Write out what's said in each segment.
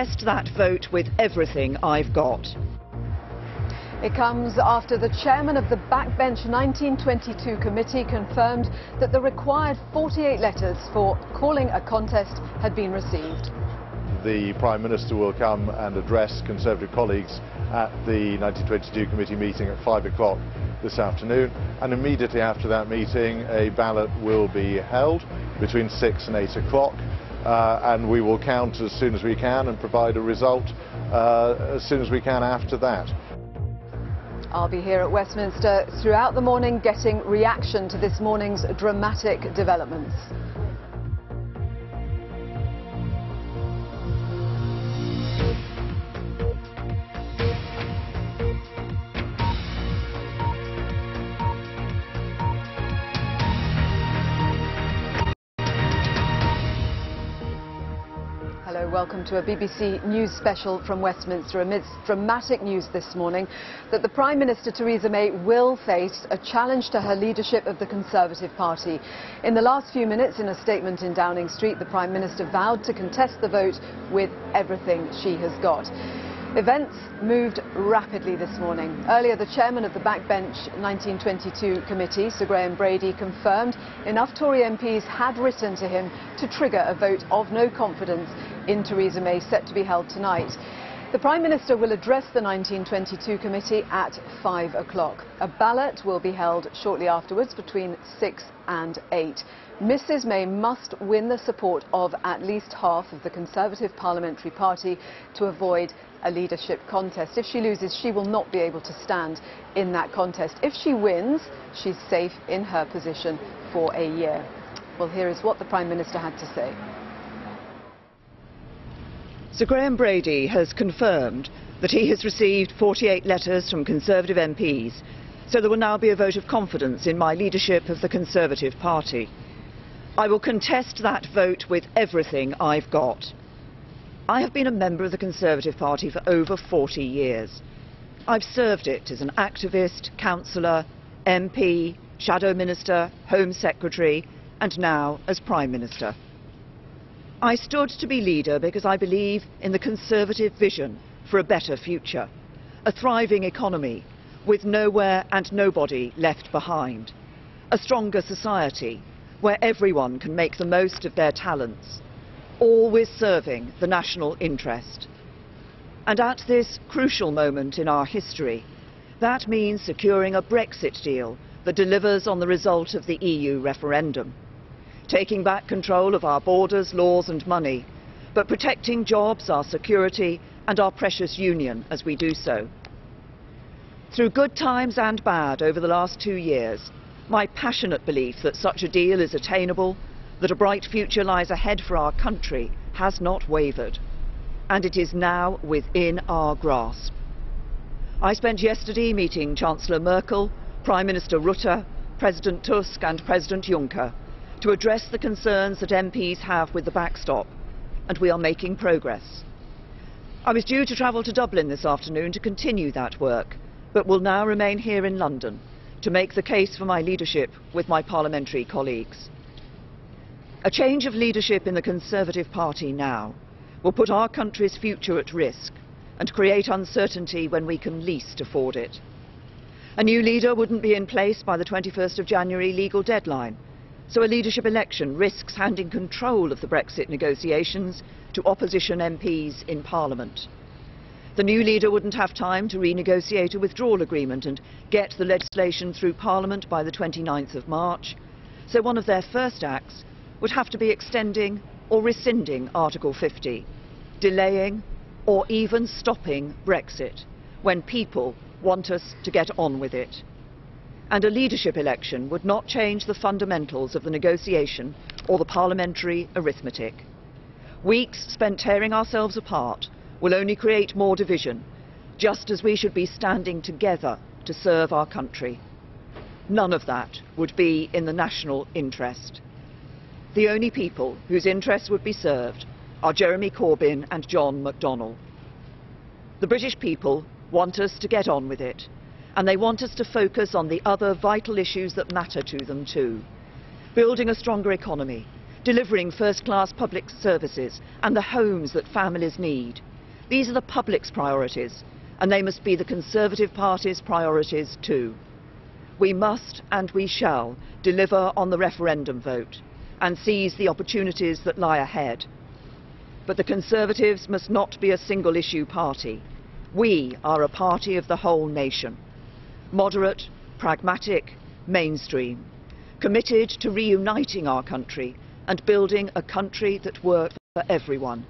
contest that vote with everything I've got. It comes after the chairman of the backbench 1922 committee confirmed that the required 48 letters for calling a contest had been received. The Prime Minister will come and address Conservative colleagues at the 1922 committee meeting at 5 o'clock this afternoon, and immediately after that meeting a ballot will be held between 6 and 8 o'clock, and we will count as soon as we can and provide a result as soon as we can after that. I'll be here at Westminster throughout the morning getting reaction to this morning's dramatic developments. Hello, welcome to a BBC News special from Westminster amidst dramatic news this morning that the Prime Minister Theresa May will face a challenge to her leadership of the Conservative Party. In the last few minutes, in a statement in Downing Street, the Prime Minister vowed to contest the vote with everything she has got. Events moved rapidly this morning. Earlier, the chairman of the backbench 1922 committee, Sir Graham Brady, confirmed enough Tory MPs had written to him to trigger a vote of no confidence in Theresa May, set to be held tonight. The Prime Minister will address the 1922 committee at 5 o'clock. A ballot will be held shortly afterwards between 6 and 8. Mrs May must win the support of at least half of the Conservative Parliamentary Party to avoid a leadership contest. If she loses, she will not be able to stand in that contest. If she wins, she's safe in her position for a year. Well, here is what the Prime Minister had to say. Sir Graham Brady has confirmed that he has received 48 letters from Conservative MPs, so there will now be a vote of confidence in my leadership of the Conservative Party. I will contest that vote with everything I've got. I have been a member of the Conservative Party for over 40 years. I've served it as an activist, councillor, MP, Shadow Minister, Home Secretary, and now as Prime Minister. I stood to be leader because I believe in the Conservative vision for a better future, a thriving economy with nowhere and nobody left behind, a stronger society where everyone can make the most of their talents, always serving the national interest. And at this crucial moment in our history, that means securing a Brexit deal that delivers on the result of the EU referendum, taking back control of our borders, laws and money, but protecting jobs, our security and our precious union as we do so. Through good times and bad over the last 2 years, my passionate belief that such a deal is attainable, that a bright future lies ahead for our country, has not wavered, and it is now within our grasp. I spent yesterday meeting Chancellor Merkel, Prime Minister Rutte, President Tusk and President Juncker to address the concerns that MPs have with the backstop, and we are making progress. I was due to travel to Dublin this afternoon to continue that work, but will now remain here in London to make the case for my leadership with my parliamentary colleagues. A change of leadership in the Conservative Party now will put our country's future at risk and create uncertainty when we can least afford it. A new leader wouldn't be in place by the 21st of January legal deadline, so a leadership election risks handing control of the Brexit negotiations to opposition MPs in Parliament. The new leader wouldn't have time to renegotiate a withdrawal agreement and get the legislation through Parliament by the 29th of March, so one of their first acts would have to be extending or rescinding Article 50, delaying or even stopping Brexit when people want us to get on with it. And a leadership election would not change the fundamentals of the negotiation or the parliamentary arithmetic. Weeks spent tearing ourselves apart will only create more division, just as we should be standing together to serve our country. None of that would be in the national interest. The only people whose interests would be served are Jeremy Corbyn and John McDonnell. The British people want us to get on with it, and they want us to focus on the other vital issues that matter to them too. Building a stronger economy, delivering first-class public services and the homes that families need, These are the public's priorities, and they must be the Conservative Party's priorities too. We must and we shall deliver on the referendum vote and seize the opportunities that lie ahead. But the Conservatives must not be a single-issue party. We are a party of the whole nation. Moderate, pragmatic, mainstream. Committed to reuniting our country and building a country that works for everyone.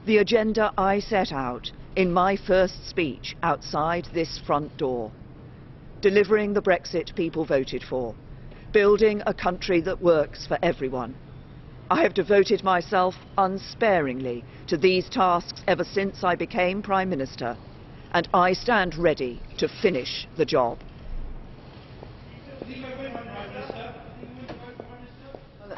The agenda I set out in my first speech outside this front door. Delivering the Brexit people voted for. Building a country that works for everyone. I have devoted myself unsparingly to these tasks ever since I became Prime Minister, and I stand ready to finish the job.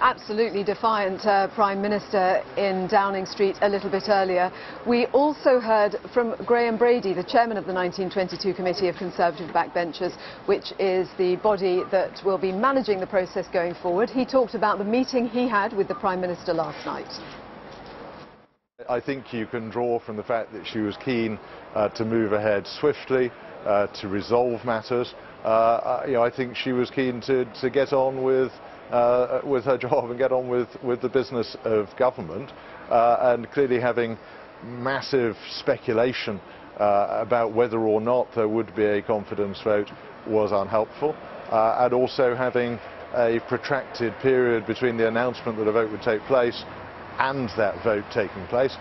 Absolutely defiant Prime Minister in Downing Street a little bit earlier. We also heard from Graham Brady, the chairman of the 1922 Committee of Conservative Backbenchers, which is the body that will be managing the process going forward. He talked about the meeting he had with the Prime Minister last night. I think you can draw from the fact that she was keen to move ahead swiftly, to resolve matters. I think she was keen to get on with her job and get on with the business of government, and clearly having massive speculation about whether or not there would be a confidence vote was unhelpful, and also having a protracted period between the announcement that a vote would take place and that vote taking place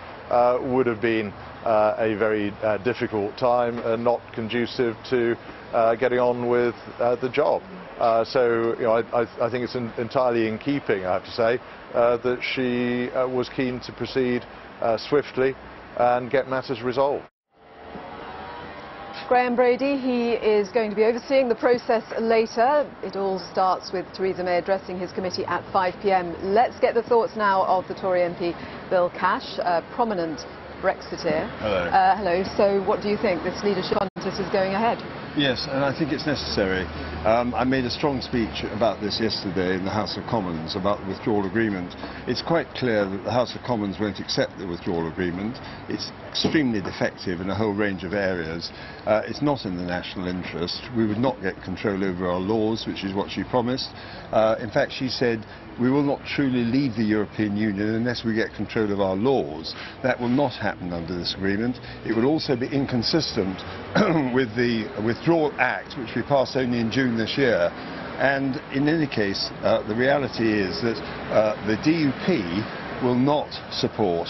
would have been a very difficult time and not conducive to getting on with the job. So I think it's entirely in keeping, I have to say, that she was keen to proceed swiftly and get matters resolved. Graham Brady, he is going to be overseeing the process later. It all starts with Theresa May addressing his committee at 5 p.m. Let's get the thoughts now of the Tory MP Bill Cash, a prominent Brexiteer. Hello. Hello. So what do you think? This leadership contest is going ahead? Yes, and I think it's necessary. I made a strong speech about this yesterday in the House of Commons about the withdrawal agreement. It's quite clear that the House of Commons won't accept the withdrawal agreement. It's extremely defective in a whole range of areas. It's not in the national interest. We would not get control over our laws, which is what she promised. In fact, she said, we will not truly leave the European Union unless we get control of our laws. That will not happen under this agreement. It will also be inconsistent with the Withdrawal Act, which we passed only in June this year. And in any case, the reality is that the DUP will not support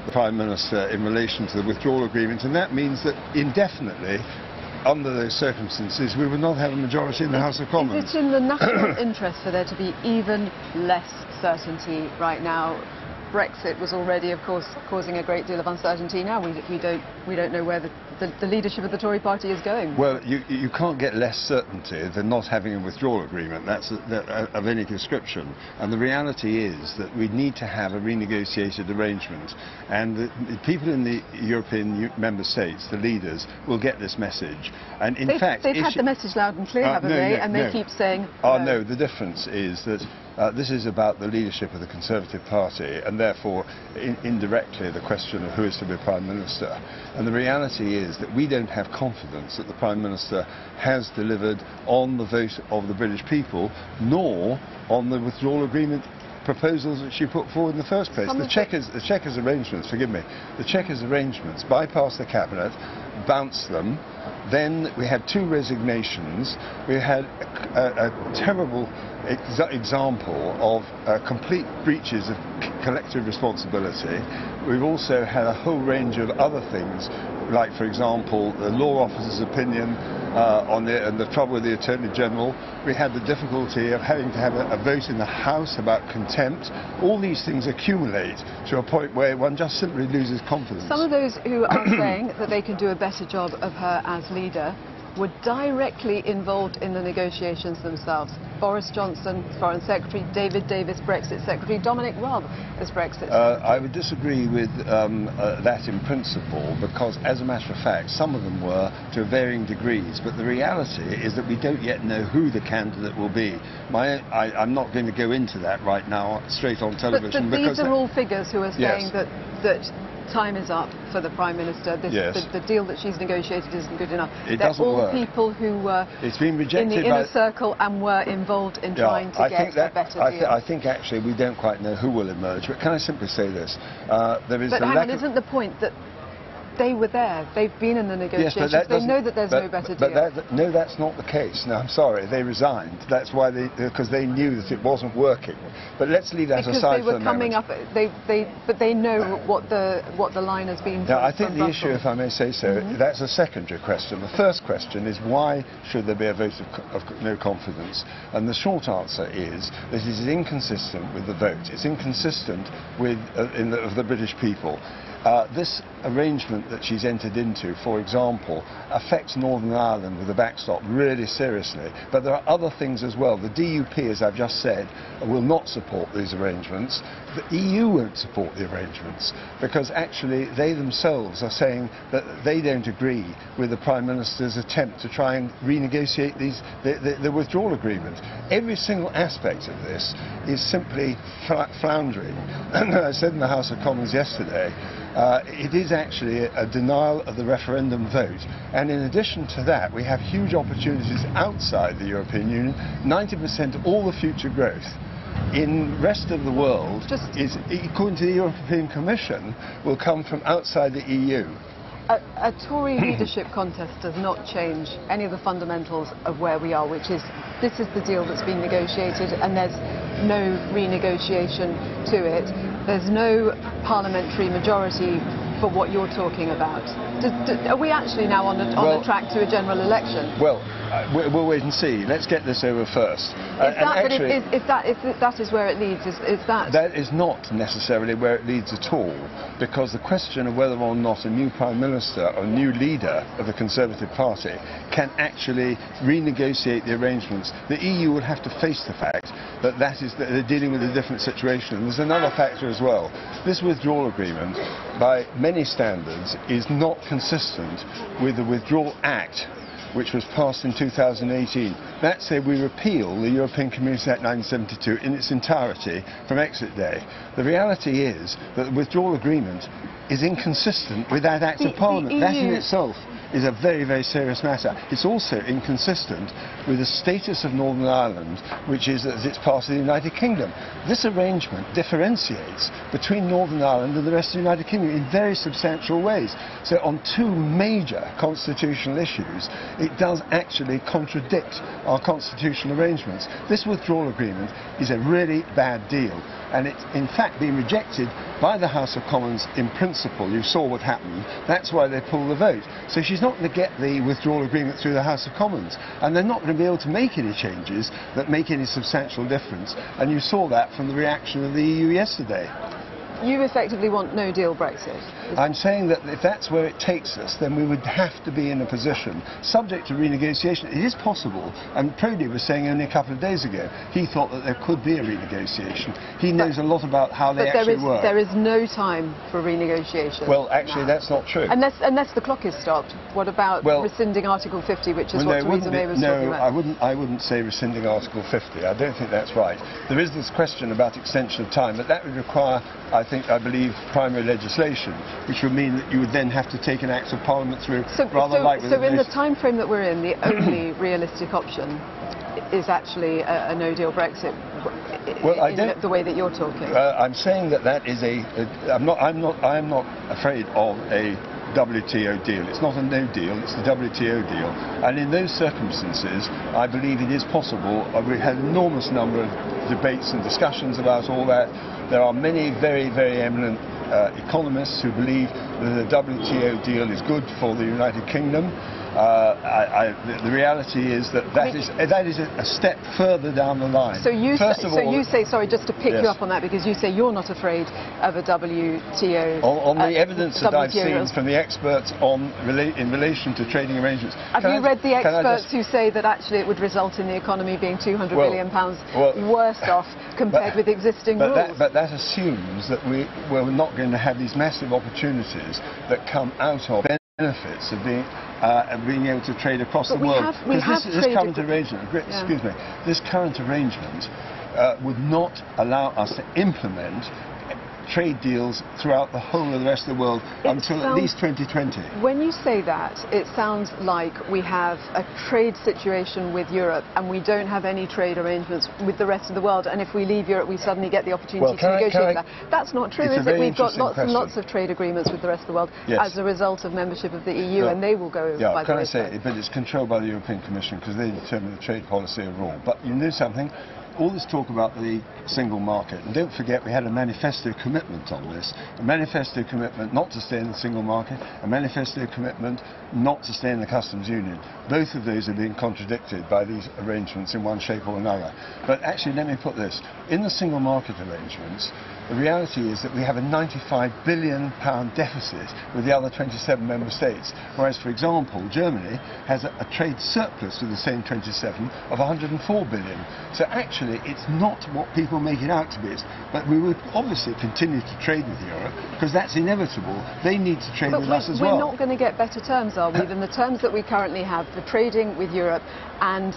the Prime Minister in relation to the withdrawal agreement, and that means that indefinitely, under those circumstances, we will not have a majority in the House of Commons. Is it in the national interest for there to be even less certainty right now? Brexit was already, of course, causing a great deal of uncertainty. Now we don't know where the leadership of the Tory party is going. Well, you can't get less certainty than not having a withdrawal agreement. That's of any description. And the reality is that we need to have a renegotiated arrangement. And the people in the European member states, the leaders, will get this message. And in fact, they've had the message loud and clear, haven't they? And they keep saying. No, the difference is that this is about the leadership of the Conservative Party, and therefore indirectly the question of who is to be Prime Minister. And the reality is that we don't have confidence that the Prime Minister has delivered on the vote of the British people, nor on the withdrawal agreement proposals that she put forward in the first place. The Chequers arrangements, forgive me, the Chequers arrangements bypassed the Cabinet, bounced them. Then we had 2 resignations. We had a terrible example of complete breaches of collective responsibility. We've also had a whole range of other things, like, for example, the law officer's opinion on the trouble with the Attorney General. We had the difficulty of having to have a vote in the House about contempt. All these things accumulate to a point where one just simply loses confidence. Some of those who are saying that they can do a better job of her as leader were directly involved in the negotiations themselves. Boris Johnson, Foreign Secretary, David Davis, Brexit Secretary, Dominic Raab as Brexit Secretary. I would disagree with that in principle, because as a matter of fact, some of them were to varying degrees, but the reality is that we don't yet know who the candidate will be. I'm not going to go into that right now straight on television. But these are all figures who are saying that time is up for the Prime Minister. Yes. The deal that she's negotiated isn't good enough. It They're doesn't all work. people who were It's been rejected in the inner circle and were involved in trying to get a better deal. I think actually we don't quite know who will emerge, but can I simply say this? There is But hang on, isn't the point that they were there, they've been in the negotiations, they know that there's no better deal? No, that's not the case. No, I'm sorry, they resigned. That's why because they knew that it wasn't working. But let's leave that aside for a moment. But they know what the line has been. Now, I think the issue, if I may say so, that's a secondary question. The first question is why should there be a vote of no confidence? And the short answer is that it is inconsistent with the vote. It's inconsistent with of the British people. This arrangement that she's entered into, for example, affects Northern Ireland with a backstop really seriously. But there are other things as well. The DUP, as I've just said, will not support these arrangements. The EU won't support the arrangements because actually they themselves are saying that they don't agree with the Prime Minister's attempt to try and renegotiate the withdrawal agreement. Every single aspect of this is simply floundering. And I said in the House of Commons yesterday, it is actually a denial of the referendum vote, and in addition to that we have huge opportunities outside the European Union. 90% of all the future growth in the rest of the world is, according to the European Commission, will come from outside the EU. A Tory leadership contest does not change any of the fundamentals of where we are, which is this is the deal that's been negotiated and there's no renegotiation to it. There's no parliamentary majority for what you're talking about. Are we actually now on the track to a general election? Well, we'll wait and see. Let's get this over first. If that is where it leads, is that... That is not necessarily where it leads at all, because the question of whether or not a new Prime Minister or a new leader of the Conservative Party can actually renegotiate the arrangements, the EU would have to face the fact that they're dealing with a different situation. And there's another factor as well. This withdrawal agreement, by many standards, is not consistent with the Withdrawal Act, which was passed in 2018. That said, we repeal the European Community Act 1972 in its entirety from exit day. The reality is that the withdrawal agreement is inconsistent with that Act of Parliament. That in itself is a very, very serious matter. It's also inconsistent with the status of Northern Ireland, which is as it's part of the United Kingdom. This arrangement differentiates between Northern Ireland and the rest of the United Kingdom in very substantial ways. So on two major constitutional issues, it does actually contradict our constitutional arrangements. This withdrawal agreement is a really bad deal, and it's in fact been rejected by the House of Commons in principle. You saw what happened. That's why they pulled the vote. So she's not going to get the withdrawal agreement through the House of Commons, and they're not going to be able to make any changes that make any substantial difference. And you saw that from the reaction of the EU yesterday. You effectively want no-deal Brexit? I'm saying that if that's where it takes us, then we would have to be in a position, subject to renegotiation. It is possible, and Prodi was saying only a couple of days ago, he thought that there could be a renegotiation. He knows a lot about how they actually work. There is no time for renegotiation. Well, actually, that's not true. Unless the clock is stopped. What about rescinding Article 50, which is what Theresa May was talking about? No, I wouldn't say rescinding Article 50. I don't think that's right. There is this question about extension of time, but that would require, I believe, primary legislation, which would mean that you would then have to take an Act of Parliament through So in the time frame that we're in, the only realistic option is actually a no-deal Brexit. Well, the way that you're talking. I'm saying that is I'm not afraid of a WTO deal. It's not a no deal, it's the WTO deal. And in those circumstances, I believe it is possible. We've had an enormous number of debates and discussions about all that. There are many very, very eminent economists who believe that the WTO deal is good for the United Kingdom. The reality is that that is a step further down the line. So you say, sorry, just to pick you up on that, because you say you're not afraid of a WTO. On the evidence that I've seen from the experts in relation to trading arrangements. Have you read the experts who say that actually it would result in the economy being £200 billion worse off compared with existing rules? But that assumes that we're not going to have these massive opportunities that come out of benefits of being able to trade across the world. This current arrangement, this current arrangement would not allow us to implement trade deals throughout the whole of the rest of the world until at least 2020. When you say that, it sounds like we have a trade situation with Europe and we don't have any trade arrangements with the rest of the world, and if we leave Europe we suddenly get the opportunity to negotiate that. That's not true, is it? We've got lots and lots of trade agreements with the rest of the world as a result of membership of the EU, and they will go by the wayside. But it's controlled by the European Commission because they determine the trade policy overall. But you know something? All this talk about the single market, and don't forget we had a manifesto commitment on this, a manifesto commitment not to stay in the single market, a manifesto commitment not to stay in the customs union. Both of those are being contradicted by these arrangements in one shape or another. But actually, let me put this, in the single market arrangements, the reality is that we have a £95 billion deficit with the other 27 member states, whereas, for example, Germany has a trade surplus with the same 27 of £104 billion. So actually, it's not what people make it out to be. But we would obviously continue to trade with Europe, because that's inevitable. They need to trade with us as well. But we're not going to get better terms, are we, than the terms that we currently have for trading with Europe, and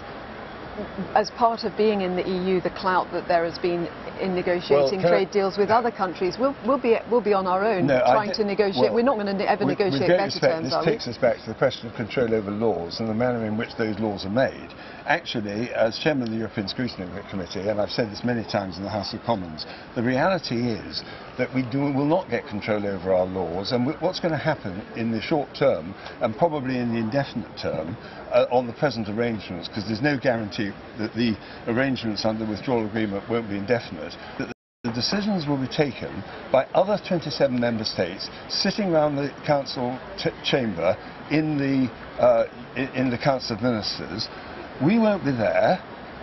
as part of being in the EU, the clout that there has been in negotiating trade deals with other countries, we'll be on our own trying to negotiate. We're not going to ever negotiate better terms, are we? This takes us back to the question of control over laws and the manner in which those laws are made. Actually, as chairman of the European Scrutiny Committee, and I've said this many times in the House of Commons, the reality is that we will not get control over our laws, and what's going to happen in the short term, and probably in the indefinite term, on the present arrangements, because there's no guarantee that the arrangements under the withdrawal agreement won't be indefinite, that the decisions will be taken by other 27 member states sitting around the council chamber in the Council of Ministers. We won't be there.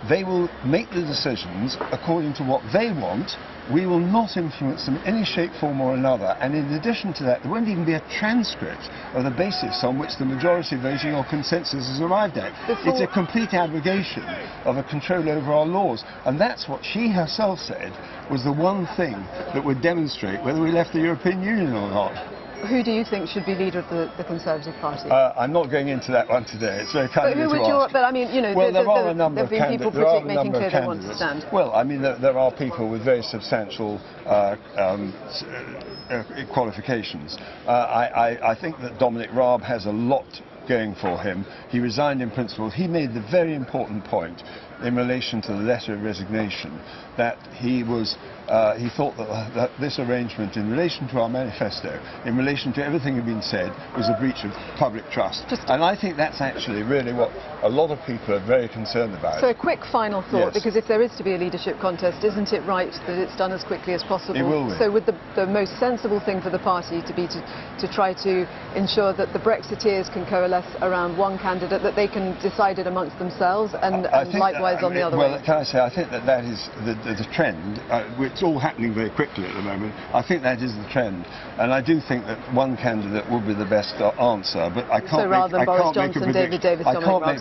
They will make the decisions according to what they want. We will not influence them in any shape, form or another. And in addition to that, there won't even be a transcript of the basis on which the majority voting or consensus is arrived at. It's a complete abrogation of a control over our laws. And that's what she herself said was the one thing that would demonstrate whether we left the European Union or not. Who do you think should be leader of the Conservative Party? I'm not going into that one today. It's very kind of you to ask. But I mean, you know, well, there are a number of people making clear they want to stand. Well, I mean, there are people with very substantial qualifications. I think that Dominic Raab has a lot going for him. He resigned in principle. He made the very important point in relation to the letter of resignation that he thought that this arrangement in relation to our manifesto, in relation to everything that had been said, was a breach of public trust. And I think that's actually really what a lot of people are very concerned about. So a quick final thought, because if there is to be a leadership contest, isn't it right that it's done as quickly as possible? It will be. So would the most sensible thing for the party to be to try to ensure that the Brexiteers can coalesce around one candidate, that they can decide it amongst themselves, and likewise on the other way? Well, can I say, I think that is the trend. It's all happening very quickly at the moment. I think that is the trend, and I do think that one candidate will be the best answer, but I can't make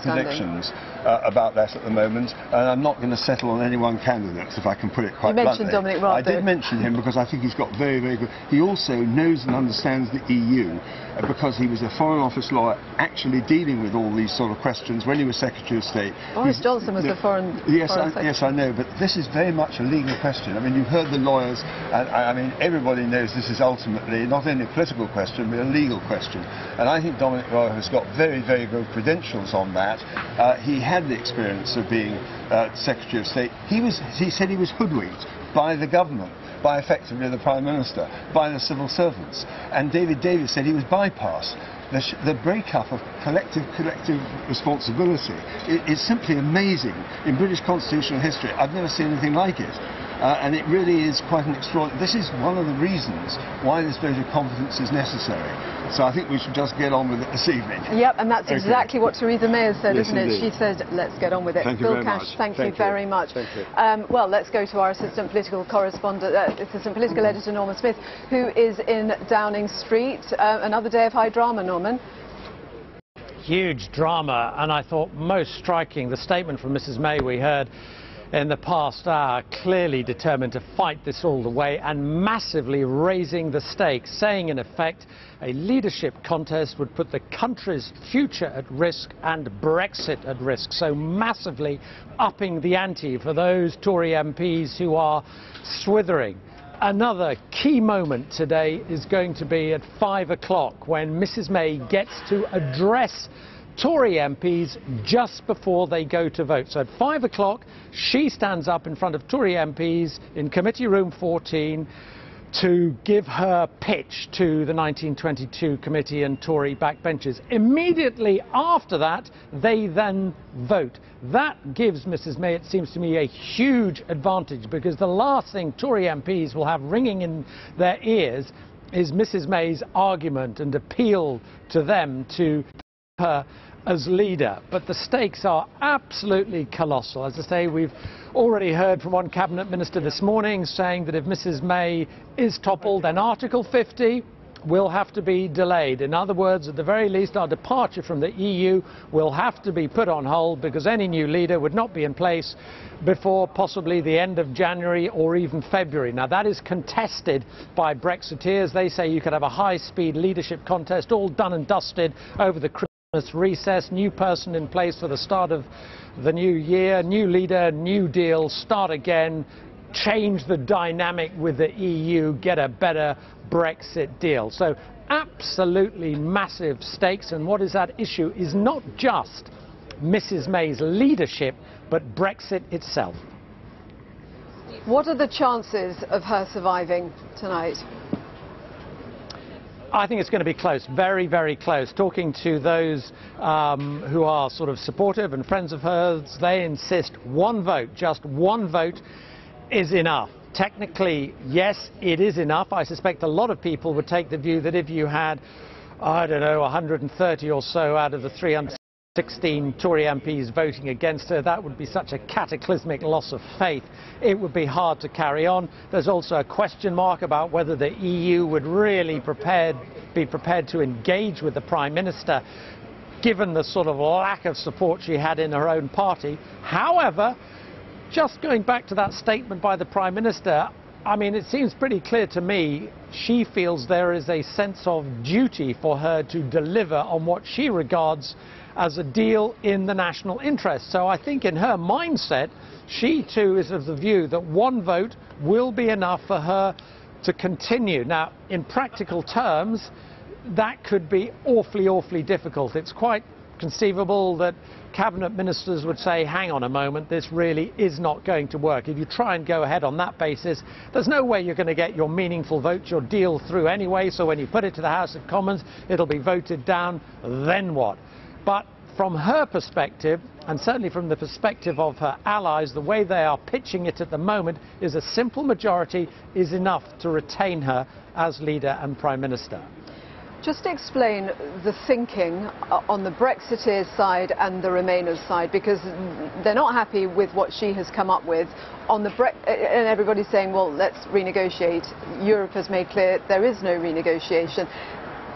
predictions about that at the moment, and I'm not going to settle on any one candidate, if I can put it quite bluntly. You mentioned Dominic Raab. I did mention him because I think he's got very, very good. He also knows and understands the EU because he was a Foreign Office lawyer actually dealing with all these sort of questions when he was Secretary of State. Boris Johnson was the Foreign Secretary. Yes, I know, but this is very much a legal question. I mean, you've heard the lawyers, and I mean, everybody knows this is ultimately not only a political question, but a legal question. And I think Dominic Raab has got very, very good credentials on that. He had the experience of being Secretary of State. He said he was hoodwinked by the government, by effectively the Prime Minister, by the civil servants. And David Davis said he was bypassed. The breakup of collective responsibility is simply amazing in British constitutional history. I've never seen anything like it. And it really is quite an extraordinary... This is one of the reasons why this vote of confidence is necessary. So I think we should just get on with it this evening. Yep, and that's exactly what Theresa May has said, isn't it? She said, let's get on with it. Thank you very much. Thank you very much. Thank you. Well, let's go to our assistant political editor, Norman Smith, who is in Downing Street. Another day of high drama, Norman. Huge drama, and I thought most striking the statement from Mrs May we heard in the past hour, clearly determined to fight this all the way and massively raising the stakes, saying in effect a leadership contest would put the country's future at risk and Brexit at risk, so massively upping the ante for those Tory MPs who are swithering Another key moment today is going to be at 5 o'clock when Mrs May gets to address Tory MPs just before they go to vote. So at 5 o'clock she stands up in front of Tory MPs in Committee Room 14 to give her pitch to the 1922 committee and Tory backbenchers. Immediately after that, they then vote. That gives Mrs May, it seems to me, a huge advantage, because the last thing Tory MPs will have ringing in their ears is Mrs May's argument and appeal to them to her as leader. But the stakes are absolutely colossal. As I say, we've already heard from one cabinet minister this morning saying that if Mrs May is toppled, then Article 50 will have to be delayed. In other words, at the very least, our departure from the EU will have to be put on hold, because any new leader would not be in place before possibly the end of January or even February. Now, that is contested by Brexiteers. They say you could have a high-speed leadership contest all done and dusted over the Christmas recess, new person in place for the start of the new year, new leader, new deal, start again, change the dynamic with the EU, get a better Brexit deal. So absolutely massive stakes, and what is at issue is not just Mrs May's leadership, but Brexit itself. What are the chances of her surviving tonight? I think it's going to be close, very, very close. Talking to those who are sort of supportive and friends of hers, they insist one vote, just one vote, is enough. Technically, yes, it is enough. I suspect a lot of people would take the view that if you had, I don't know, 130 or so out of the 316 Tory MPs voting against her, that would be such a cataclysmic loss of faith. It would be hard to carry on. There's also a question mark about whether the EU would really be prepared to engage with the Prime Minister, given the sort of lack of support she had in her own party. However, just going back to that statement by the Prime Minister, I mean, it seems pretty clear to me she feels there is a sense of duty for her to deliver on what she regards as a deal in the national interest. So I think in her mindset, she too is of the view that one vote will be enough for her to continue. Now, in practical terms, that could be awfully, awfully difficult. It's quite conceivable that cabinet ministers would say, hang on a moment, this really is not going to work. If you try and go ahead on that basis, there's no way you're going to get your meaningful vote, your deal through anyway, so when you put it to the House of Commons, it'll be voted down, then what? But from her perspective, and certainly from the perspective of her allies, the way they are pitching it at the moment is a simple majority is enough to retain her as leader and Prime Minister. Just explain the thinking on the Brexiteers side and the Remainers side, because they're not happy with what she has come up with. And everybody's saying, well, let's renegotiate. Europe has made clear there is no renegotiation.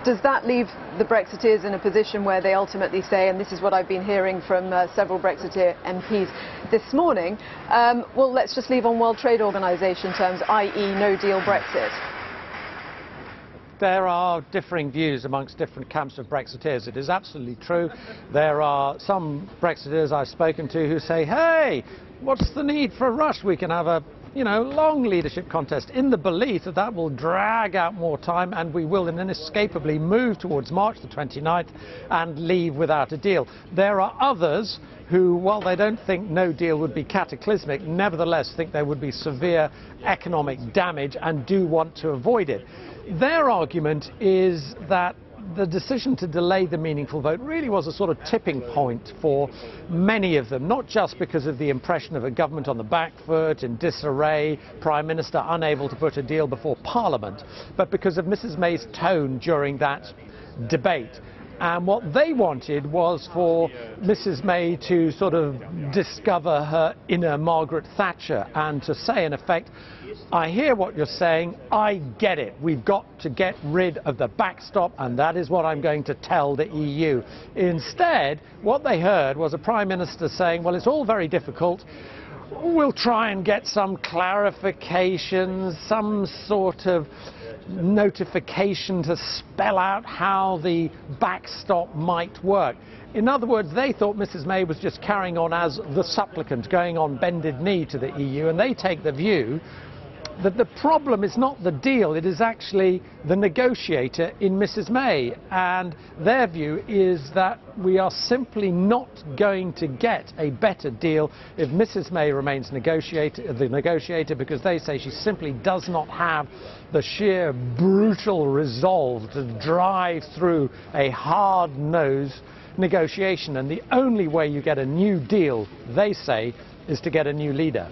Does that leave the Brexiteers in a position where they ultimately say, and this is what I've been hearing from several Brexiteer MPs this morning, well, let's just leave on World Trade Organization terms, i.e. no deal Brexit? There are differing views amongst different camps of Brexiteers. It is absolutely true. There are some Brexiteers I've spoken to who say, hey, what's the need for a rush? We can have a long leadership contest, in the belief that that will drag out more time and we will inescapably move towards March the 29th and leave without a deal. There are others who, while they don't think no deal would be cataclysmic, nevertheless think there would be severe economic damage and do want to avoid it. Their argument is that the decision to delay the meaningful vote really was a sort of tipping point for many of them, not just because of the impression of a government on the back foot, in disarray, Prime Minister unable to put a deal before Parliament, but because of Mrs May's tone during that debate. And what they wanted was for Mrs May to sort of discover her inner Margaret Thatcher and to say, in effect, I hear what you're saying, I get it. We've got to get rid of the backstop, and that is what I'm going to tell the EU. Instead, what they heard was a Prime Minister saying, well, it's all very difficult. We'll try and get some clarifications, some sort of notification to spell out how the backstop might work. In other words, they thought Mrs May was just carrying on as the supplicant, going on bended knee to the EU, and they take the view that the problem is not the deal, it is actually the negotiator in Mrs May, and their view is that we are simply not going to get a better deal if Mrs May remains the negotiator, because they say she simply does not have the sheer brutal resolve to drive through a hard-nosed negotiation, and the only way you get a new deal, they say, is to get a new leader.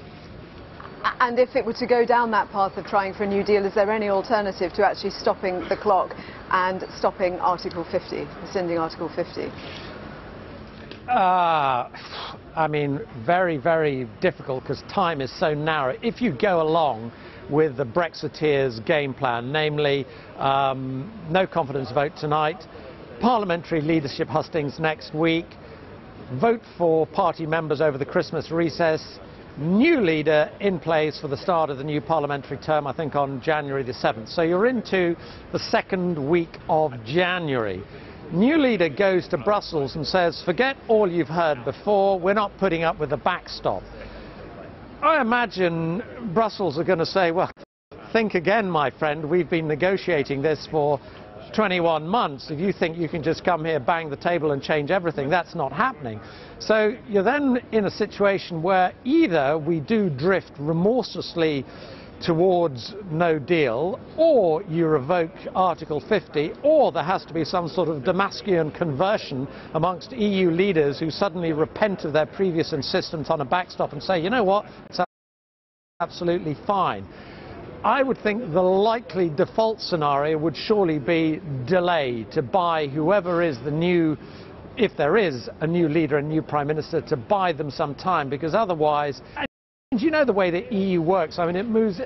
And if it were to go down that path of trying for a new deal, is there any alternative to actually stopping the clock and stopping Article 50, rescinding Article 50? I mean, very, very difficult, because time is so narrow. If you go along with the Brexiteers' game plan, namely no confidence vote tonight, parliamentary leadership hustings next week, vote for party members over the Christmas recess, new leader in place for the start of the new parliamentary term, I think on January the 7th. So you're into the second week of January. New leader goes to Brussels and says, forget all you've heard before, we're not putting up with the backstop. I imagine Brussels are going to say, well, think again, my friend, we've been negotiating this for 21 months. If you think you can just come here, bang the table and change everything, that's not happening. So you're then in a situation where either we do drift remorselessly towards no deal, or you revoke Article 50, or there has to be some sort of Damascus conversion amongst EU leaders who suddenly repent of their previous insistence on a backstop and say, you know what, it's absolutely fine. I would think the likely default scenario would surely be delay, to buy whoever is the new, if there is a new leader, a new Prime Minister, to buy them some time, because otherwise, and you know the way the EU works, I mean, it moves,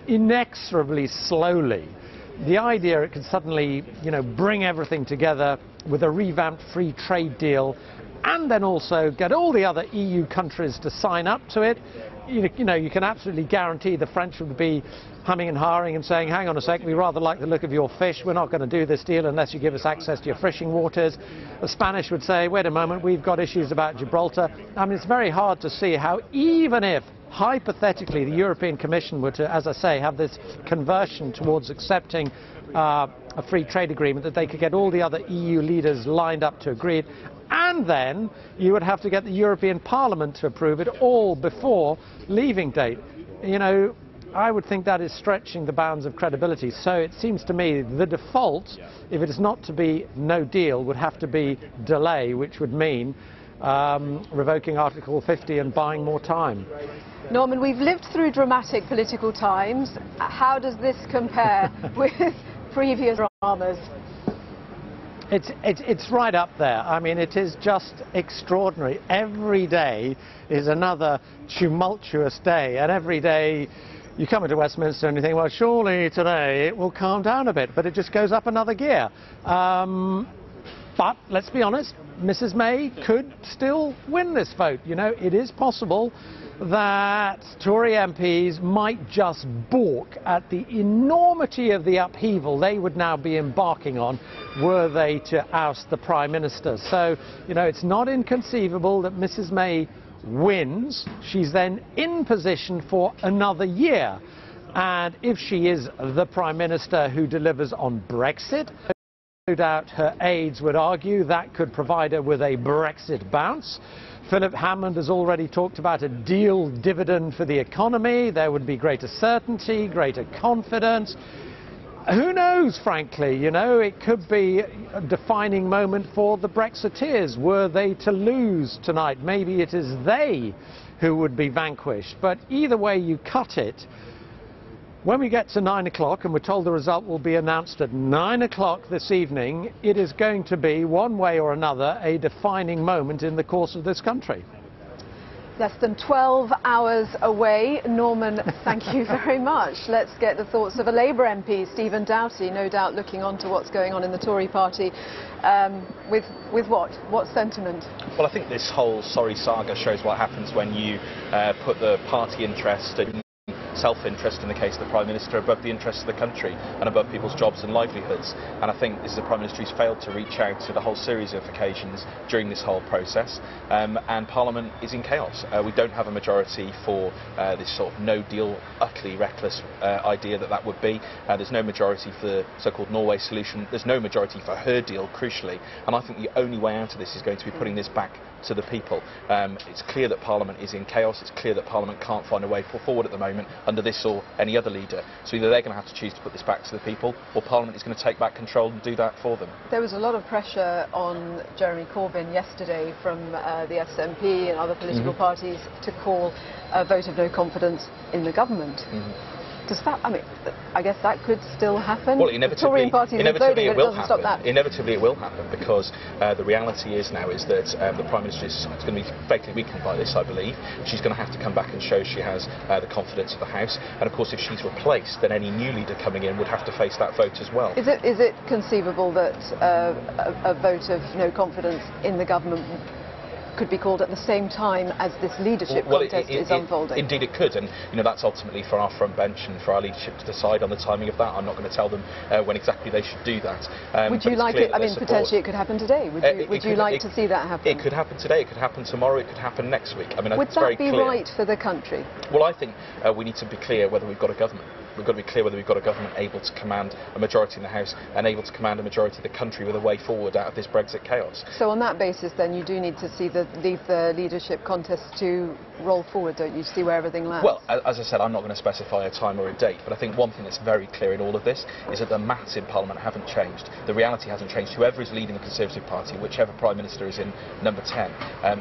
inexorably slowly. The idea it could suddenly, bring everything together with a revamped free trade deal, and then also get all the other EU countries to sign up to it. You can absolutely guarantee the French would be humming and hawing and saying, hang on a sec, we rather like the look of your fish, we're not going to do this deal unless you give us access to your fishing waters. The Spanish would say, wait a moment, we've got issues about Gibraltar. I mean, it's very hard to see how, even if hypothetically the European Commission were to, as I say, have this conversion towards accepting a free trade agreement, that they could get all the other EU leaders lined up to agree it, and then you would have to get the European Parliament to approve it all before leaving date. I would think that is stretching the bounds of credibility. So it seems to me the default, if it is not to be no deal, would have to be delay, which would mean revoking Article 50 and buying more time. Norman, we've lived through dramatic political times. How does this compare with previous dramas? It's right up there. I mean, it is just extraordinary. Every day is another tumultuous day, and every day you come into Westminster and you think, well, surely today it will calm down a bit, but it just goes up another gear. But let's be honest, Mrs May could still win this vote. It is possible that Tory MPs might just balk at the enormity of the upheaval they would now be embarking on were they to oust the Prime Minister. So, it's not inconceivable that Mrs May wins. She's then in position for another year. And if she is the Prime Minister who delivers on Brexit, no doubt her aides would argue that could provide her with a Brexit bounce. Philip Hammond has already talked about a deal dividend for the economy. There would be greater certainty, greater confidence. Who knows, frankly, it could be a defining moment for the Brexiteers. Were they to lose tonight, maybe it is they who would be vanquished. But either way you cut it, when we get to 9 o'clock, and we're told the result will be announced at 9 o'clock this evening, it is going to be, one way or another, a defining moment in the course of this country. Less than 12 hours away. Norman, thank you very much. Let's get the thoughts of a Labour MP, Stephen Doughty, no doubt looking on to what's going on in the Tory party. With what? What sentiment? Well, I think this whole sorry saga shows what happens when you put the party interest and self-interest in the case of the Prime Minister above the interests of the country and above people's jobs and livelihoods. And I think this is a Prime Minister who's failed to reach out to the whole series of occasions during this whole process, and Parliament is in chaos. We don't have a majority for this sort of no-deal, utterly reckless idea that would be. There's no majority for the so-called Norway solution. There's no majority for her deal, crucially. And I think the only way out of this is going to be putting this back to the people. It's clear that Parliament is in chaos. It's clear that Parliament can't find a way forward at the moment under this or any other leader. So either they're going to have to choose to put this back to the people, or Parliament is going to take back control and do that for them. There was a lot of pressure on Jeremy Corbyn yesterday from the SNP and other political parties to call a vote of no confidence in the government. Does that, I mean, I guess that could still happen? Well, inevitably, inevitably it will happen. Inevitably it will happen, because the reality is now is that the Prime Minister is going to be fatally weakened by this, I believe. She's going to have to come back and show she has the confidence of the House. And of course, if she's replaced, then any new leader coming in would have to face that vote as well. Is it conceivable that a vote of no confidence in the government could be called at the same time as this leadership contest is unfolding? Indeed it could, and that's ultimately for our front bench and for our leadership to decide on the timing of that. I'm not going to tell them when exactly they should do that. Would you like it, I mean, potentially it could happen today. Would you like to see that happen? It could happen today, it could happen tomorrow, it could happen next week. I mean, would that be right for the country? Well, I think we need to be clear whether we've got a government. We've got to be clear whether we've got a government able to command a majority in the House and able to command a majority of the country with a way forward out of this Brexit chaos. So on that basis, then, you do need to see leave the leadership contest to roll forward, don't you, to see where everything lands? Well, as I said, I'm not going to specify a time or a date, but I think one thing that's very clear in all of this is that the maths in Parliament haven't changed. The reality hasn't changed. Whoever is leading the Conservative Party, whichever Prime Minister is in number 10,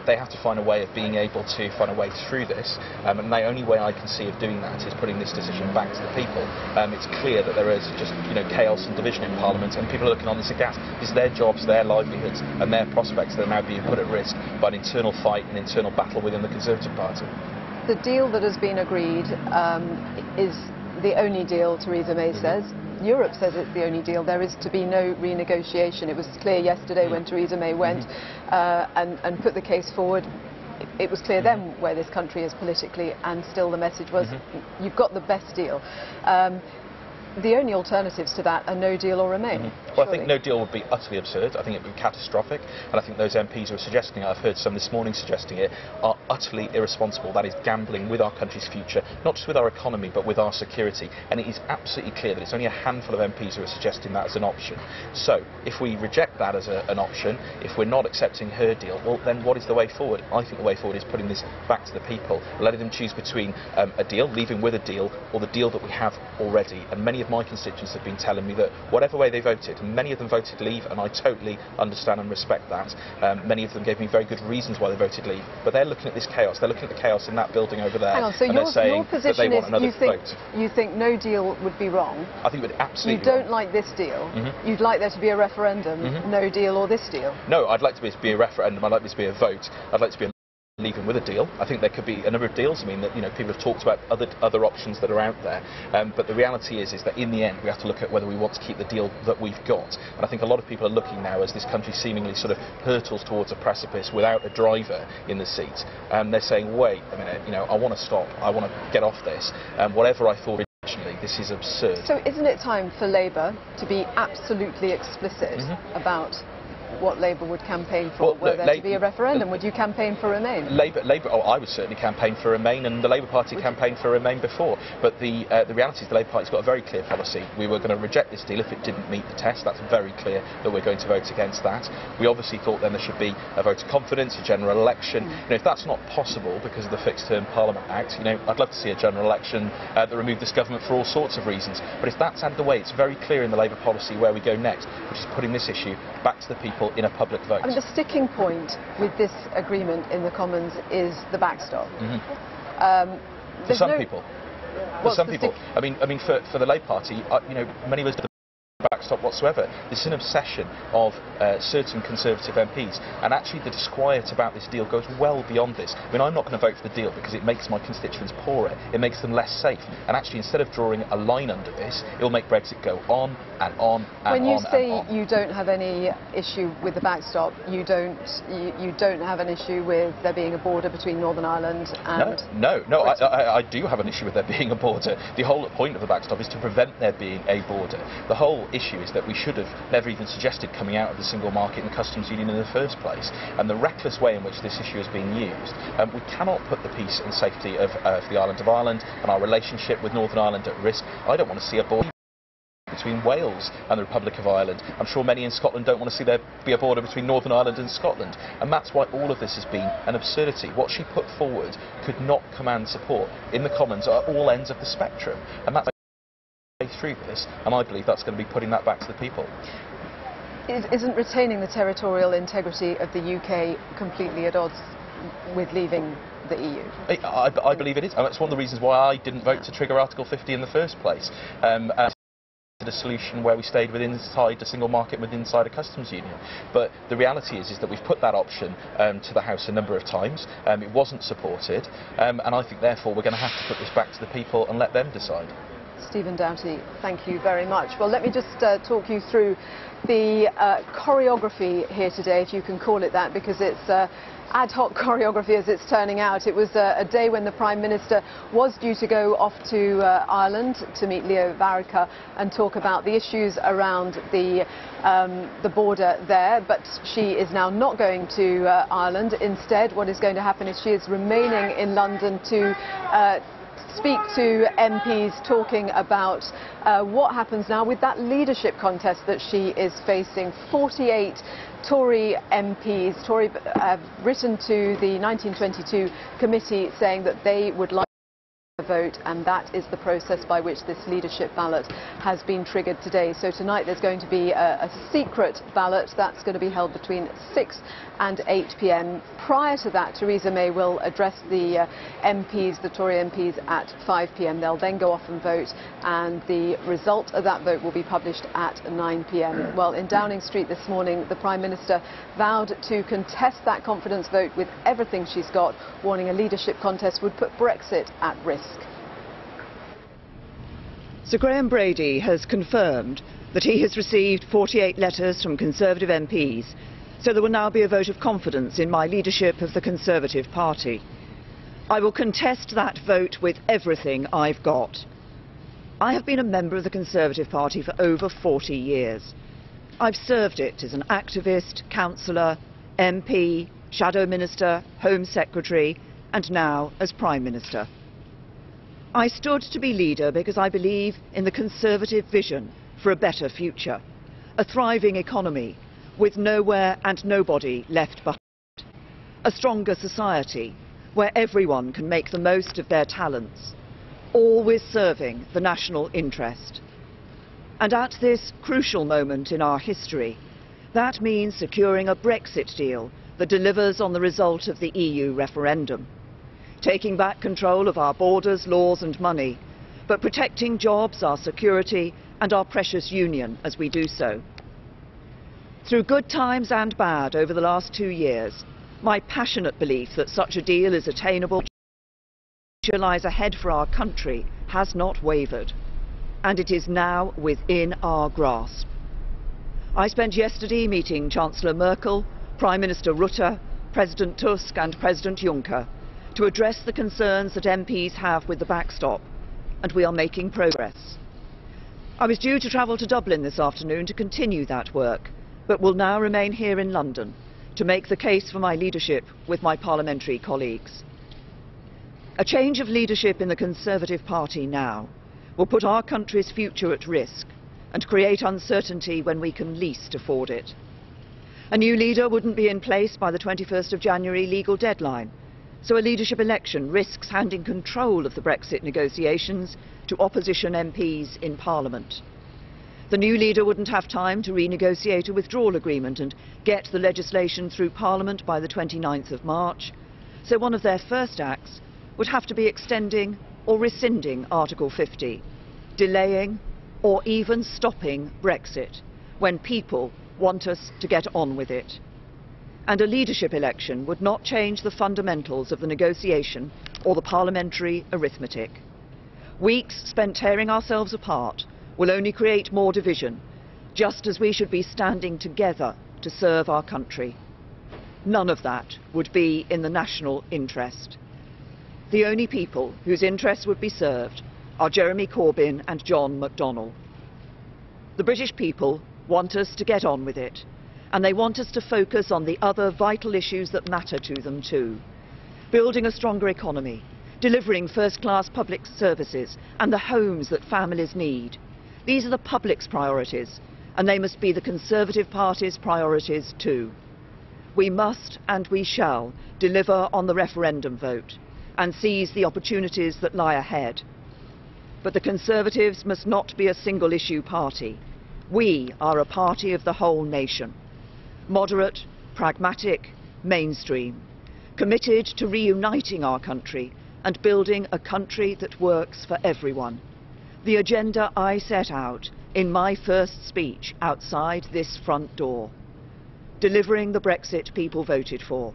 they have to find a way of being able to find a way through this, and the only way I can see of doing that is putting this decision back to the people. It's clear that there is just chaos and division in Parliament, and people are looking on this aghast. It's their jobs, their livelihoods and their prospects that are now being put at risk by an internal fight, an internal battle within the Conservative Party. The deal that has been agreed is the only deal, Theresa May says. Europe says it's the only deal. There is to be no renegotiation. It was clear yesterday when Theresa May went and put the case forward. It was clear then where this country is politically, and still the message was, you've got the best deal. The only alternatives to that are no deal or remain. Well, I think no deal would be utterly absurd. I think it would be catastrophic, and I think those MPs who are suggesting it, I've heard some this morning suggesting it, are utterly irresponsible. That is gambling with our country's future, not just with our economy but with our security, and it is absolutely clear that it's only a handful of MPs who are suggesting that as an option. So if we reject that as an option, if we're not accepting her deal, well then what is the way forward? I think the way forward is putting this back to the people, letting them choose between a deal, leaving with a deal, or the deal that we have already. And many of my constituents have been telling me that whatever way they voted, and many of them voted leave, and I totally understand and respect that. Many of them gave me very good reasons why they voted leave, but they're looking at this chaos. They're looking at the chaos in that building over there. Hang on, so and they're saying your that they want another vote. You think no deal would be wrong? I think it would absolutely. You don't like this deal. You'd like there to be a referendum, no deal or this deal? No, I'd like to be a referendum. I'd like this to be a vote. I'd like to be leaving with a deal. I think there could be a number of deals. I mean, that people have talked about other options that are out there, but the reality is that in the end we have to look at whether we want to keep the deal that we've got. And I think a lot of people are looking now as this country seemingly sort of hurtles towards a precipice without a driver in the seat. They're saying, wait a minute, I want to stop. I want to get off this. Whatever I thought originally, this is absurd. So isn't it time for Labour to be absolutely explicit about what Labour would campaign for? Were there to be a referendum? Would you campaign for Remain? Labour, I would certainly campaign for Remain, and the Labour Party campaigned for Remain before. But the reality is the Labour Party's got a very clear policy. We were going to reject this deal if it didn't meet the test. That's very clear that we're going to vote against that. We obviously thought then there should be a vote of confidence, a general election. If that's not possible because of the Fixed Term Parliament Act, I'd love to see a general election that removed this government for all sorts of reasons. But if that's out of the way, it's very clear in the Labour policy where we go next, which is putting this issue back to the people in a public vote. I mean, the sticking point with this agreement in the Commons is the backstop. For some people. For some people. I mean, for the Labour Party, many of us don't backstop whatsoever. This is an obsession of certain Conservative MPs, and actually the disquiet about this deal goes well beyond this. I mean, I'm not going to vote for the deal because it makes my constituents poorer, it makes them less safe, and actually instead of drawing a line under this, it will make Brexit go on and on and when you on say and on. you don't have any issue with the backstop, you don't have an issue with there being a border between Northern Ireland and No, I do have an issue with there being a border. The whole point of the backstop is to prevent there being a border. The whole issue is that we should have never even suggested coming out of the single market and customs union in the first place. And the reckless way in which this issue is being used, we cannot put the peace and safety of the island of Ireland and our relationship with Northern Ireland at risk. I don't want to see a border between Wales and the Republic of Ireland. I'm sure many in Scotland don't want to see there be a border between Northern Ireland and Scotland, and that's why all of this has been an absurdity. What she put forward could not command support in the Commons at all ends of the spectrum, and that's through this, and I believe that's going to be putting that back to the people. Isn't retaining the territorial integrity of the UK completely at odds with leaving the EU? I believe it is, and that's one of the reasons why I didn't vote to trigger Article 50 in the first place. A solution where we stayed inside the single market with inside a customs union. But the reality is that we've put that option to the House a number of times. It wasn't supported, and I think therefore we're going to have to put this back to the people and let them decide. Stephen Doughty, thank you very much. Well, let me just talk you through the choreography here today, if you can call it that, because it's ad hoc choreography as it's turning out. It was a day when the Prime Minister was due to go off to Ireland to meet Leo Varadkar and talk about the issues around the border there, but she is now not going to Ireland. Instead, what is going to happen is she is remaining in London to speak to MPs, talking about what happens now with that leadership contest that she is facing. 48 Tory MPs, have written to the 1922 committee saying that they would like a vote, and that is the process by which this leadership ballot has been triggered today. So tonight there's going to be a secret ballot that's going to be held between 6 and 8 p.m. Prior to that, Theresa May will address the MPs, the Tory MPs, at 5 p.m. They'll then go off and vote, and the result of that vote will be published at 9 p.m. Well, in Downing Street this morning, the Prime Minister vowed to contest that confidence vote with everything she's got, warning a leadership contest would put Brexit at risk. Sir Graham Brady has confirmed that he has received 48 letters from Conservative MPs, so there will now be a vote of confidence in my leadership of the Conservative Party. I will contest that vote with everything I've got. I have been a member of the Conservative Party for over 40 years. I've served it as an activist, councillor, MP, Shadow Minister, Home Secretary, and now as Prime Minister. I stood to be leader because I believe in the Conservative vision for a better future, a thriving economy with nowhere and nobody left behind, a stronger society where everyone can make the most of their talents, always serving the national interest. And at this crucial moment in our history, that means securing a Brexit deal that delivers on the result of the EU referendum, taking back control of our borders, laws and money, but protecting jobs, our security and our precious union as we do so. Through good times and bad over the last 2 years, my passionate belief that such a deal is attainable, lies ahead for our country, has not wavered, and it is now within our grasp. I spent yesterday meeting Chancellor Merkel, Prime Minister Rutte, President Tusk and President Juncker to address the concerns that MPs have with the backstop, and we are making progress. I was due to travel to Dublin this afternoon to continue that work, but will now remain here in London to make the case for my leadership with my parliamentary colleagues. A change of leadership in the Conservative Party now will put our country's future at risk and create uncertainty when we can least afford it. A new leader wouldn't be in place by the 21st of January legal deadline, so a leadership election risks handing control of the Brexit negotiations to opposition MPs in Parliament. The new leader wouldn't have time to renegotiate a withdrawal agreement and get the legislation through Parliament by the 29th of March, so one of their first acts would have to be extending or rescinding Article 50, delaying or even stopping Brexit when people want us to get on with it. And a leadership election would not change the fundamentals of the negotiation or the parliamentary arithmetic. Weeks spent tearing ourselves apart will only create more division just as we should be standing together to serve our country. None of that would be in the national interest. The only people whose interests would be served are Jeremy Corbyn and John McDonnell. The British people want us to get on with it, and they want us to focus on the other vital issues that matter to them too. Building a stronger economy, delivering first-class public services and the homes that families need. These are the public's priorities, and they must be the Conservative Party's priorities too. We must and we shall deliver on the referendum vote and seize the opportunities that lie ahead. But the Conservatives must not be a single-issue party. We are a party of the whole nation. Moderate, pragmatic, mainstream, committed to reuniting our country and building a country that works for everyone. The agenda I set out in my first speech outside this front door. Delivering the Brexit people voted for.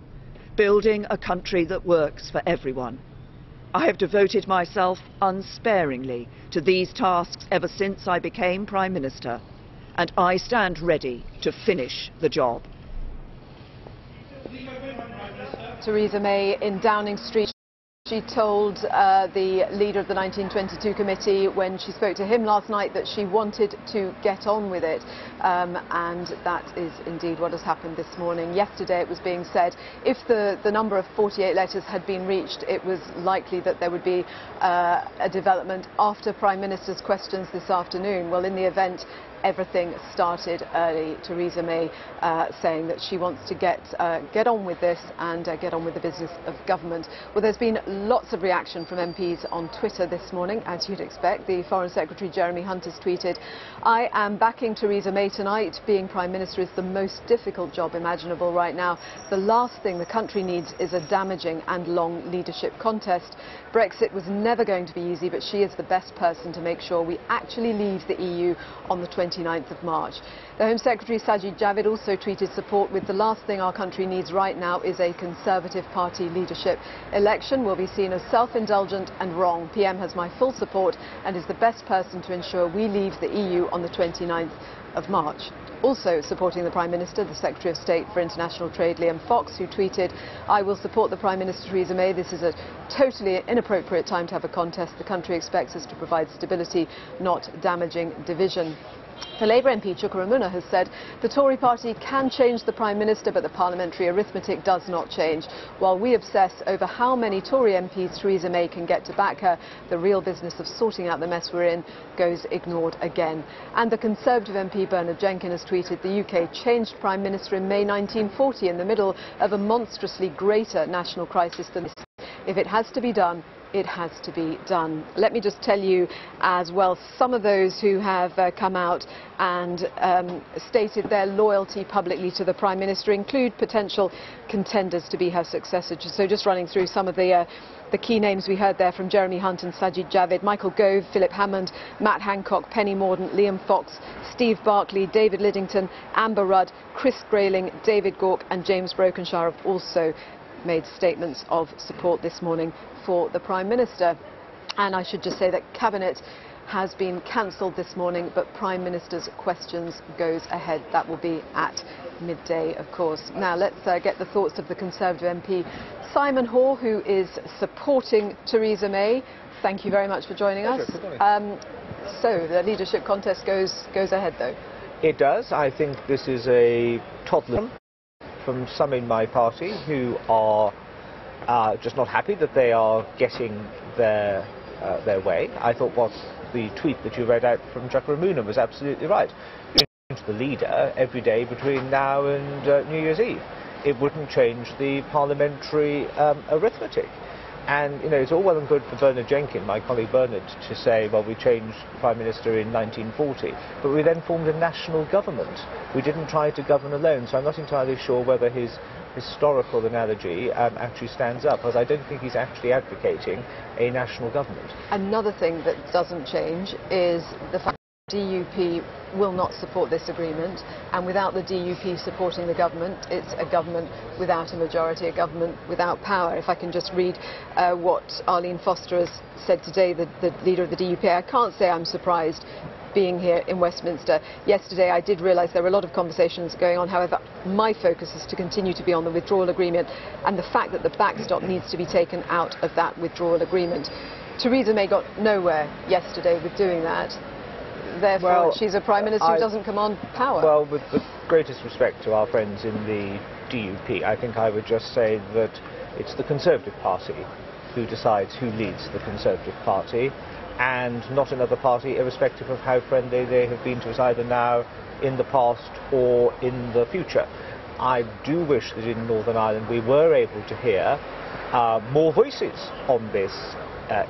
Building a country that works for everyone. I have devoted myself unsparingly to these tasks ever since I became Prime Minister, and I stand ready to finish the job. Theresa May in Downing Street. She told the leader of the 1922 committee when she spoke to him last night that she wanted to get on with it, and that is indeed what has happened this morning. Yesterday it was being said if the number of 48 letters had been reached, it was likely that there would be a development after Prime Minister's questions this afternoon. Well, in the event, everything started early. Theresa May saying that she wants to get on with this and get on with the business of government. Well, there's been lots of reaction from MPs on Twitter this morning, as you'd expect. The Foreign Secretary Jeremy Hunt has tweeted, "I am backing Theresa May tonight. Being Prime Minister is the most difficult job imaginable right now. The last thing the country needs is a damaging and long leadership contest. Brexit was never going to be easy, but she is the best person to make sure we actually leave the EU on the 29th of March. The Home Secretary Sajid Javid also tweeted support with the last thing our country needs right now is a Conservative Party leadership. Election will be seen as self-indulgent and wrong. PM has my full support and is the best person to ensure we leave the EU on the 29th of March. Also supporting the Prime Minister, the Secretary of State for International Trade, Liam Fox, who tweeted, "I will support the Prime Minister Theresa May. This is a totally inappropriate time to have a contest. The country expects us to provide stability, not damaging division." The Labour MP Chuka Umunna has said the Tory party can change the Prime Minister, but the parliamentary arithmetic does not change. While we obsess over how many Tory MPs Theresa May can get to back her, the real business of sorting out the mess we're in goes ignored again. And the Conservative MP Bernard Jenkins has tweeted the UK changed Prime Minister in May 1940 in the middle of a monstrously greater national crisis than this. If it has to be done, it has to be done. Let me just tell you as well, some of those who have come out and stated their loyalty publicly to the Prime Minister include potential contenders to be her successor. So just running through some of the key names we heard there from Jeremy Hunt and Sajid Javid: Michael Gove, Philip Hammond, Matt Hancock, Penny Mordaunt, Liam Fox, Steve Barclay, David Liddington, Amber Rudd, Chris Grayling, David Gauke and James Brokenshire have also made statements of support this morning for the Prime Minister. And I should just say that Cabinet has been cancelled this morning, but Prime Minister's questions goes ahead. That will be at midday, of course. Now let's get the thoughts of the Conservative MP Simon Hoare, who is supporting Theresa May. Thank you very much for joining us. So the leadership contest goes ahead, though. It does. I think this is a toddler from some in my party who are just not happy that they are getting their way. I thought what the tweet that you read out from Chuka Umunna was absolutely right. You change the leader every day between now and New Year's Eve. It wouldn't change the parliamentary arithmetic. And, you know, it's all well and good for Bernard Jenkins, my colleague Bernard, to say, well, we changed Prime Minister in 1940, but we then formed a national government. We didn't try to govern alone, so I'm not entirely sure whether his historical analogy actually stands up, because I don't think he's actually advocating a national government. Another thing that doesn't change is the fact DUP will not support this agreement, and without the DUP supporting the government, it's a government without a majority, a government without power. If I can just read what Arlene Foster has said today, the leader of the DUP, I can't say I'm surprised. being here in Westminster. Yesterday I did realise there were a lot of conversations going on. However, my focus is to continue to be on the withdrawal agreement and the fact that the backstop needs to be taken out of that withdrawal agreement. Theresa May got nowhere yesterday with doing that. Therefore, well, she's a Prime Minister who doesn't command power. Well, with the greatest respect to our friends in the DUP, I think I would just say that it's the Conservative Party who decides who leads the Conservative Party, and not another party, irrespective of how friendly they have been to us either now, in the past or in the future. I do wish that in Northern Ireland we were able to hear more voices on this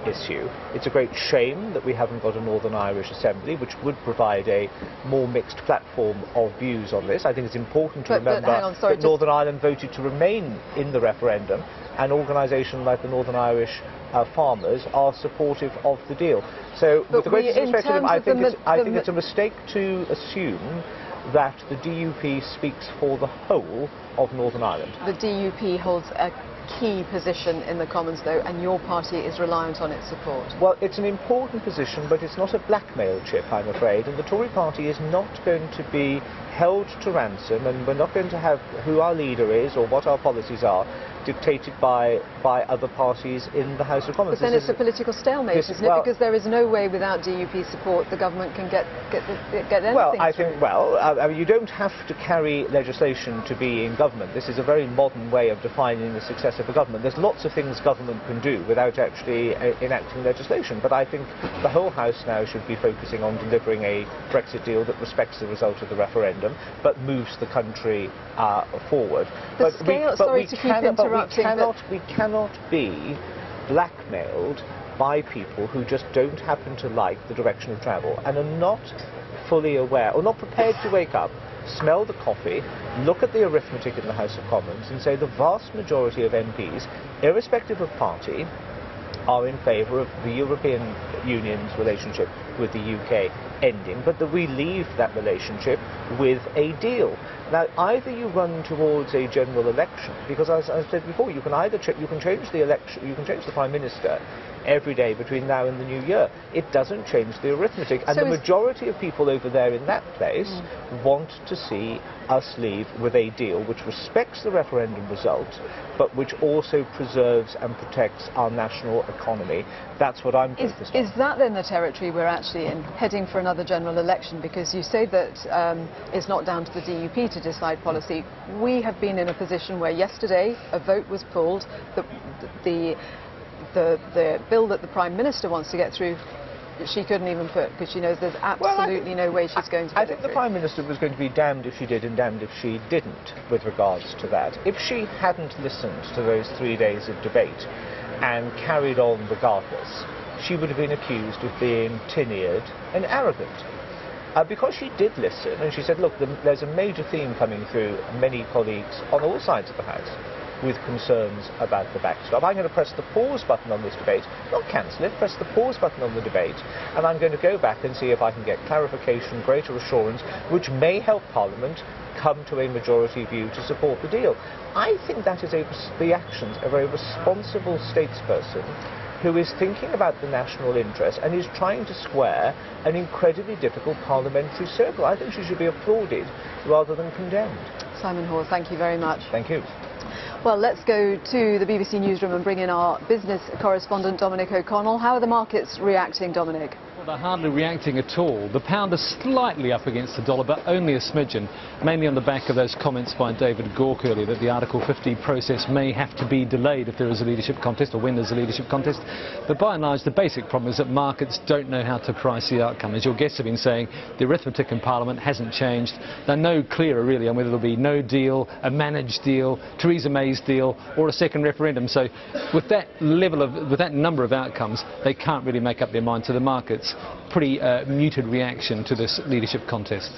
issue. It's a great shame that we haven't got a Northern Irish Assembly, which would provide a more mixed platform of views on this. I think it's important to remember that Northern Ireland voted to remain in the referendum, and organisations like the Northern Irish farmers are supportive of the deal. So, with the greatest respect to them, I think it's a mistake to assume that the DUP speaks for the whole of Northern Ireland. The DUP holds a key position in the Commons, though, and your party is reliant on its support. Well, it's an important position, but it's not a blackmail chip, I'm afraid, and the Tory party is not going to be held to ransom, and we're not going to have who our leader is or what our policies are dictated by other parties in the House of Commons. But then it's a political stalemate, isn't it? Because there is no way without DUP support the government can get anything. Well, I think, I mean, you don't have to carry legislation to be in government. This is a very modern way of defining the success of a government. There's lots of things government can do without actually enacting legislation, but I think the whole House now should be focusing on delivering a Brexit deal that respects the result of the referendum, but moves the country forward. We cannot be blackmailed by people who just don't happen to like the direction of travel and are not fully aware or not prepared to wake up, smell the coffee, look at the arithmetic in the House of Commons and say the vast majority of MPs, irrespective of party, are in favour of the European Union's relationship with the UK ending, but that we leave that relationship with a deal. Now, either you run towards a general election, because as I said before, you can either you can change the election, you can change the Prime Minister every day between now and the new year. It doesn't change the arithmetic, and the majority of people over there in that place want to see us leave with a deal which respects the referendum result, but which also preserves and protects our national economy. That's what I'm focused on. Is that then the territory we're actually in, heading for another general election? Because you say that it's not down to the DUP to decide policy. We have been in a position where yesterday a vote was pulled, the bill that the Prime Minister wants to get through, she couldn't even put, because she knows there's absolutely no way she's going to get it through. I think the Prime Minister was going to be damned if she did and damned if she didn't with regards to that. If she hadn't listened to those 3 days of debate and carried on regardless, she would have been accused of being tin-eared and arrogant. Because she did listen, and she said, look, there's a major theme coming through many colleagues on all sides of the House with concerns about the backstop. I'm going to press the pause button on this debate, not cancel it, press the pause button on the debate, and I'm going to go back and see if I can get clarification, greater assurance, which may help Parliament come to a majority view to support the deal. I think that is the actions of a responsible statesperson who is thinking about the national interest and is trying to square an incredibly difficult parliamentary circle. I think she should be applauded rather than condemned. Simon Hawes, thank you very much. Thank you. Well, let's go to the BBC Newsroom and bring in our business correspondent, Dominic O'Connell. How are the markets reacting, Dominic? Well, they're hardly reacting at all. The pound is slightly up against the dollar, but only a smidgen, mainly on the back of those comments by David Gork earlier that the Article 50 process may have to be delayed if there is a leadership contest or when there's a leadership contest. But by and large, the basic problem is that markets don't know how to price the outcome. As your guests have been saying, the arithmetic in Parliament hasn't changed. They're no clearer, really, on whether there'll be no deal, a managed deal, Theresa May's deal, or a second referendum. So with that with that number of outcomes, they can't really make up their mind to the markets. Pretty muted reaction to this leadership contest.